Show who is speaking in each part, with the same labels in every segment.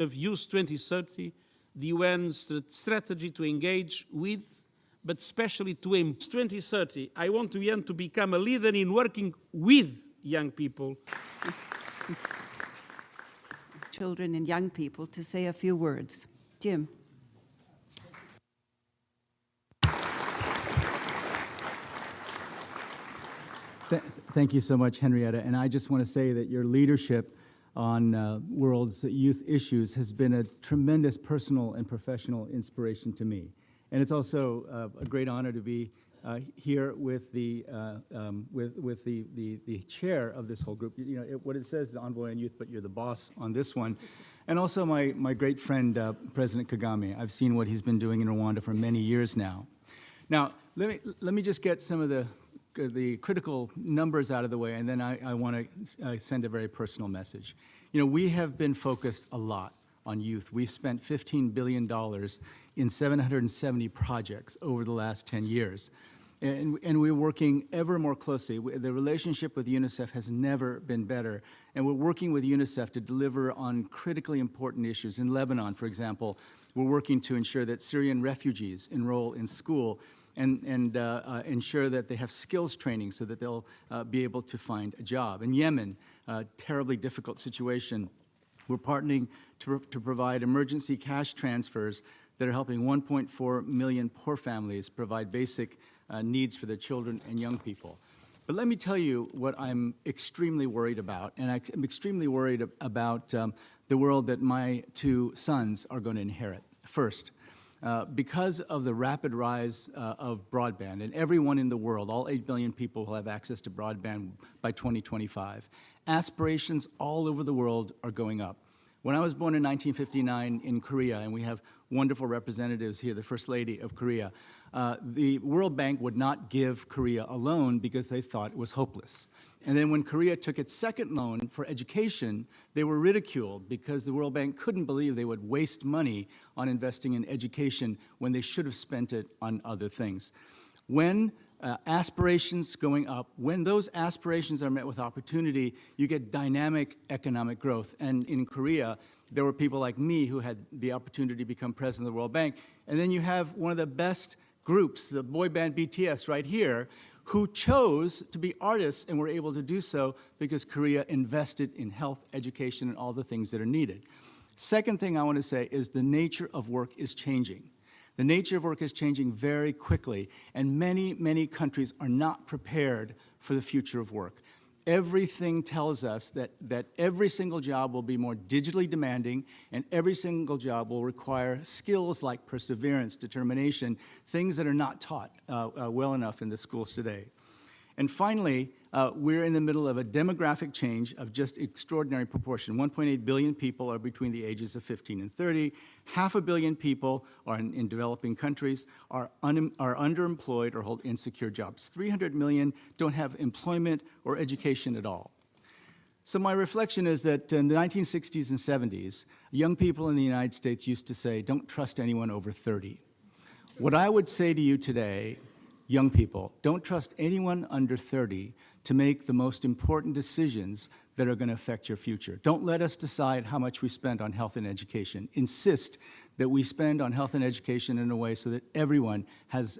Speaker 1: of Youth 2030, the UN's strategy to engage with, but especially to aim 2030. I want the UN to become a leader in working with young people.
Speaker 2: Children and young people to say a few words. Jim.
Speaker 3: Thank you so much, Henrietta. And I just want to say that your leadership on world's youth issues has been a tremendous personal and professional inspiration to me. And it's also a great honor to be here with the chair of this whole group. You know, what it says is Envoy on Youth, but you're the boss on this one. And also my great friend, President Kagame. I've seen what he's been doing in Rwanda for many years now. Now, let me just get some of the critical numbers out of the way, and then I want to send a very personal message. You know, we have been focused a lot on youth. We've spent $15 billion in 770 projects over the last 10 years. And we're working ever more closely. The relationship with UNICEF has never been better. And we're working with UNICEF to deliver on critically important issues. In Lebanon, for example, we're working to ensure that Syrian refugees enroll in school and ensure that they have skills training so that they'll be able to find a job. In Yemen, a terribly difficult situation, we're partnering to provide emergency cash transfers that are helping 1.4 million poor families provide basic needs for their children and young people. But let me tell you what I'm extremely worried about, and I'm extremely worried about the world that my two sons are going to inherit. First, because of the rapid rise of broadband, and everyone in the world, all 8 billion people will have access to broadband by 2025, aspirations all over the world are going up. When I was born in 1959 in Korea, and we have wonderful representatives here, the First Lady of Korea, the World Bank would not give Korea a loan because they thought it was hopeless. And then when Korea took its second loan for education, they were ridiculed because the World Bank couldn't believe they would waste money on investing in education when they should have spent it on other things. When aspirations going up, when those aspirations are met with opportunity, you get dynamic economic growth. And in Korea, there were people like me who had the opportunity to become president of the World Bank. And then you have one of the best groups, the boy band BTS right here, who chose to be artists and were able to do so because Korea invested in health, education, and all the things that are needed. Second thing I want to say is the nature of work is changing. The nature of work is changing very quickly, and many, many countries are not prepared for the future of work. Everything tells us that every single job will be more digitally demanding, and every single job will require skills like perseverance, determination, things that are not taught well enough in the schools today. And finally, we're in the middle of a demographic change of just extraordinary proportion. 1.8 billion people are between the ages of 15 and 30. 500 million people are in developing countries, are underemployed or hold insecure jobs. 300 million don't have employment or education at all. So my reflection is that in the 1960s and 70s, young people in the United States used to say, don't trust anyone over 30. What I would say to you today, young people, don't trust anyone under 30 to make the most important decisions that are going to affect your future. Don't let us decide how much we spend on health and education. Insist that we spend on health and education in a way so that everyone has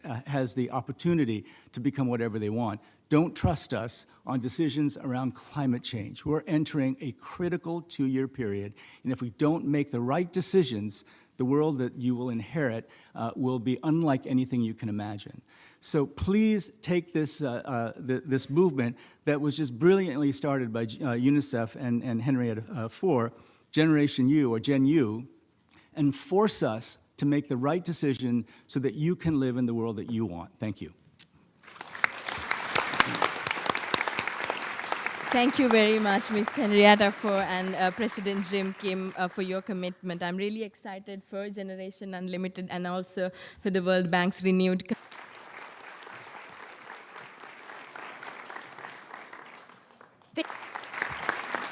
Speaker 3: the opportunity to become whatever they want. Don't trust us on decisions around climate change. We're entering a critical 2-year period, and if we don't make the right decisions, the world that you will inherit will be unlike anything you can imagine. So please take this, this movement that was just brilliantly started by UNICEF and Henrietta for Generation U or Gen U, and force us to make the right decision so that you can live in the world that you want. Thank you.
Speaker 4: Thank you very much, Ms. Henrietta, and President Jim Kim for your commitment. I'm really excited for Generation Unlimited and also for the World Bank's renewed.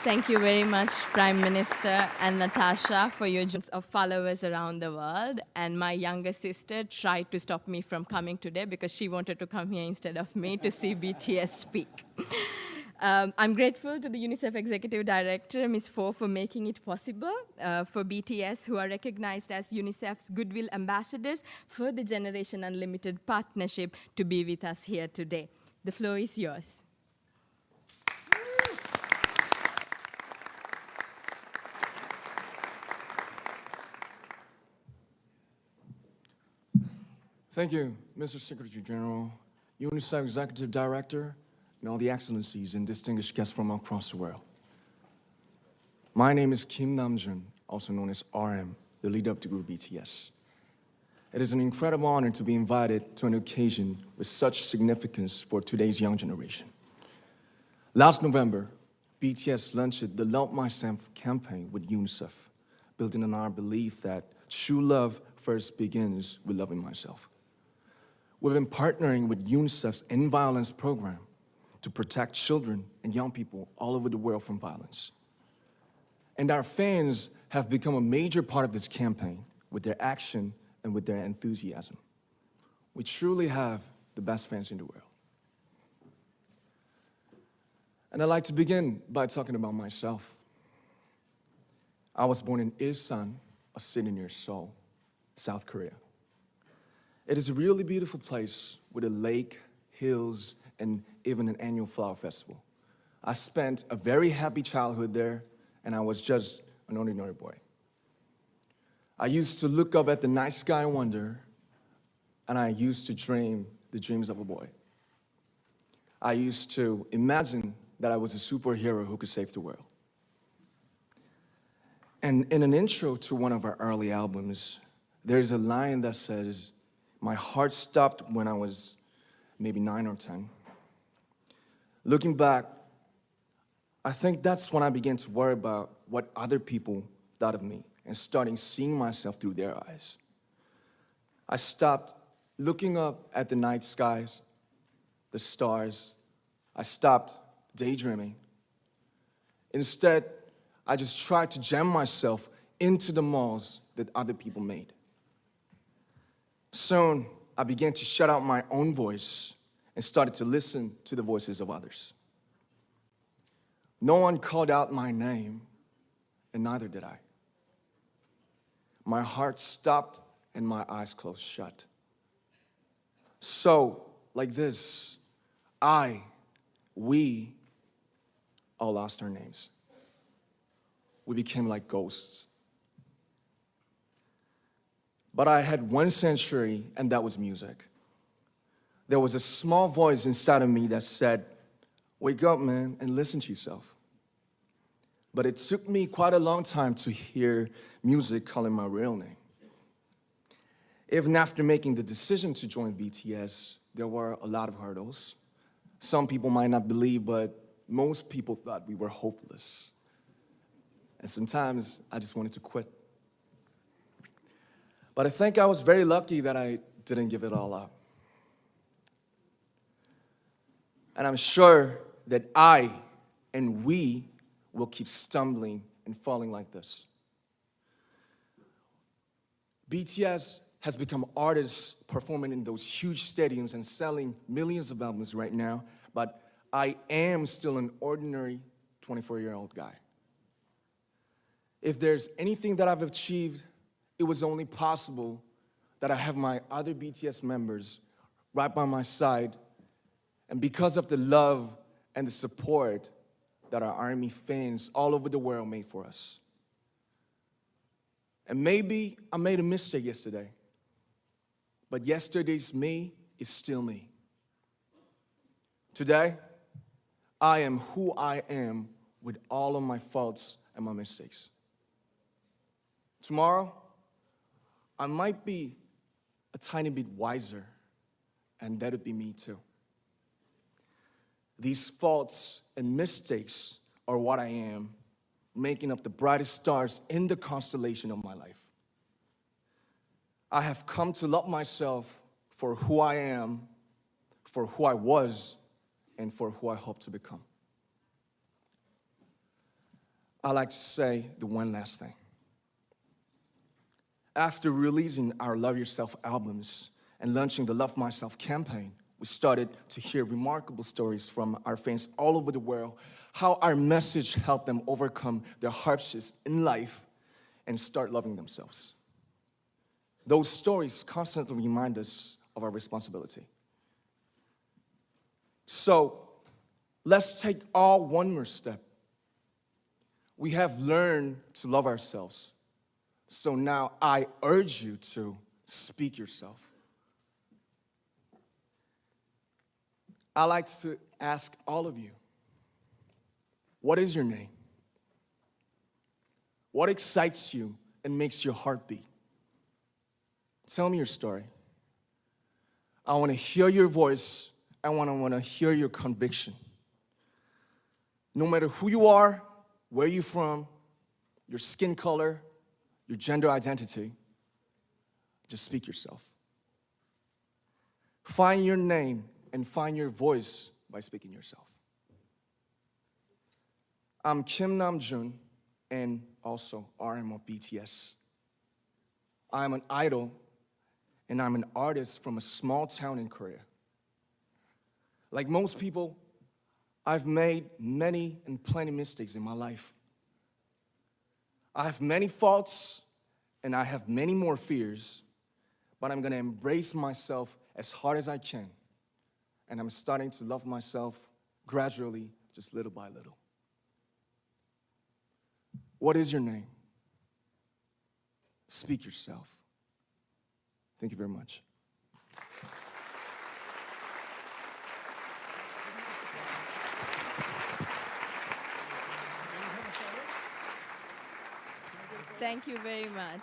Speaker 4: Thank you very much, Prime Minister and Natasha, for your of followers around the world. And my younger sister tried to stop me from coming today because she wanted to come here instead of me to see BTS speak. I'm grateful to the UNICEF Executive Director, Ms. Fo, for making it possible for BTS, who are recognized as UNICEF's Goodwill Ambassadors, for the Generation Unlimited partnership to be with us here today. The floor is yours.
Speaker 5: Thank you, Mr. Secretary General, UNICEF Executive Director, and all the excellencies and distinguished guests from across the world. My name is Kim Namjoon, also known as RM, the leader of the group BTS. It is an incredible honor to be invited to an occasion with such significance for today's young generation. Last November, BTS launched the Love Myself campaign with UNICEF, building on our belief that true love first begins with loving myself. We've been partnering with UNICEF's End Violence program to protect children and young people all over the world from violence. And our fans have become a major part of this campaign with their action and with their enthusiasm. We truly have the best fans in the world. And I'd like to begin by talking about myself. I was born in Ilsan, a city near Seoul, South Korea. It is a really beautiful place with a lake, hills, and even an annual flower festival. I spent a very happy childhood there, and I was just an ordinary boy. I used to look up at the night sky and wonder, and I used to dream the dreams of a boy. I used to imagine that I was a superhero who could save the world. And in an intro to one of our early albums, there's a line that says, "My heart stopped when I was maybe 9 or 10. Looking back, I think that's when I began to worry about what other people thought of me and starting seeing myself through their eyes. I stopped looking up at the night skies, the stars. I stopped daydreaming. Instead, I just tried to jam myself into the malls that other people made. Soon, I began to shut out my own voice and started to listen to the voices of others. No one called out my name, and neither did I. My heart stopped and my eyes closed shut. So, like this, we all lost our names. We became like ghosts. But I had one sanctuary, and that was music. There was a small voice inside of me that said, "Wake up, man, and listen to yourself." But it took me quite a long time to hear music calling my real name. Even after making the decision to join BTS, there were a lot of hurdles. Some people might not believe, but most people thought we were hopeless. And sometimes I just wanted to quit. But I think I was very lucky that I didn't give it all up. And I'm sure that I and we will keep stumbling and falling like this. BTS has become artists performing in those huge stadiums and selling millions of albums right now, but I am still an ordinary 24-year-old guy. If there's anything that I've achieved, it was only possible that I have my other BTS members right by my side, and because of the love and the support that our ARMY fans all over the world made for us. And maybe I made a mistake yesterday, but yesterday's me is still me. Today, I am who I am with all of my faults and my mistakes. Tomorrow, I might be a tiny bit wiser, and that would be me too. These faults and mistakes are what I am, making up the brightest stars in the constellation of my life. I have come to love myself for who I am, for who I was, and for who I hope to become. I'd like to say the one last thing. After releasing our Love Yourself albums and launching the Love Myself campaign, We started to hear remarkable stories from our fans all over the world, how our message helped them overcome their hardships in life and start loving themselves. Those stories constantly remind us of our responsibility. So let's take all one more step. We have learned to love ourselves. So now I urge you to speak yourself. I'd like to ask all of you, what is your name? What excites you and makes your heart beat? Tell me your story. I want to hear your voice. I want to hear your conviction. No matter who you are, where you're from, your skin color, your gender identity, just speak yourself. Find your name and find your voice by speaking yourself. I'm Kim Namjoon and also RM of BTS. I'm an idol and I'm an artist from a small town in Korea. Like most people, I've made many and plenty mistakes in my life. I have many faults and I have many more fears, but I'm gonna embrace myself as hard as I can. And I'm starting to love myself gradually, just little by little. What is your name? Speak yourself. Thank you very much.
Speaker 4: Thank you very much.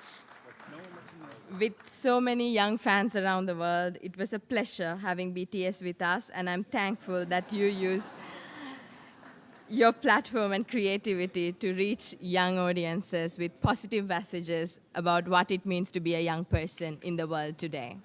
Speaker 4: With so many young fans around the world, it was a pleasure having BTS with us, and I'm thankful that you use your platform and creativity to reach young audiences with positive messages about what it means to be a young person in the world today.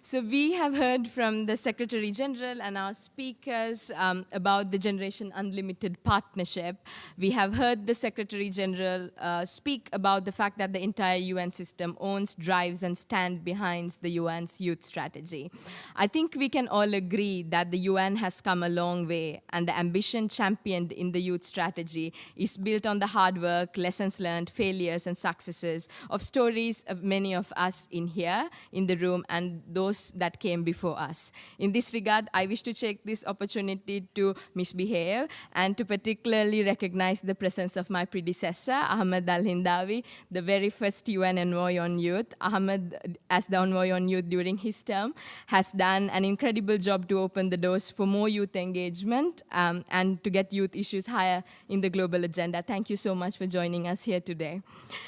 Speaker 4: So we have heard from the Secretary General and our speakers about the Generation Unlimited partnership. We have heard the Secretary General speak about the fact that the entire UN system owns, drives, and stands behind the UN's youth strategy. I think we can all agree that the UN has come a long way, and the ambition championed in the youth strategy is built on the hard work, lessons learned, failures, and successes of stories of many of us in here, in the room, and those that came before us. In this regard, I wish to take this opportunity to misbehave and to particularly recognize the presence of my predecessor, Ahmed Al-Hindawi, the very first UN envoy on youth. Ahmed, as the envoy on youth during his term, has done an incredible job to open the doors for more youth engagement and to get youth issues higher in the global agenda. Thank you so much for joining us here today.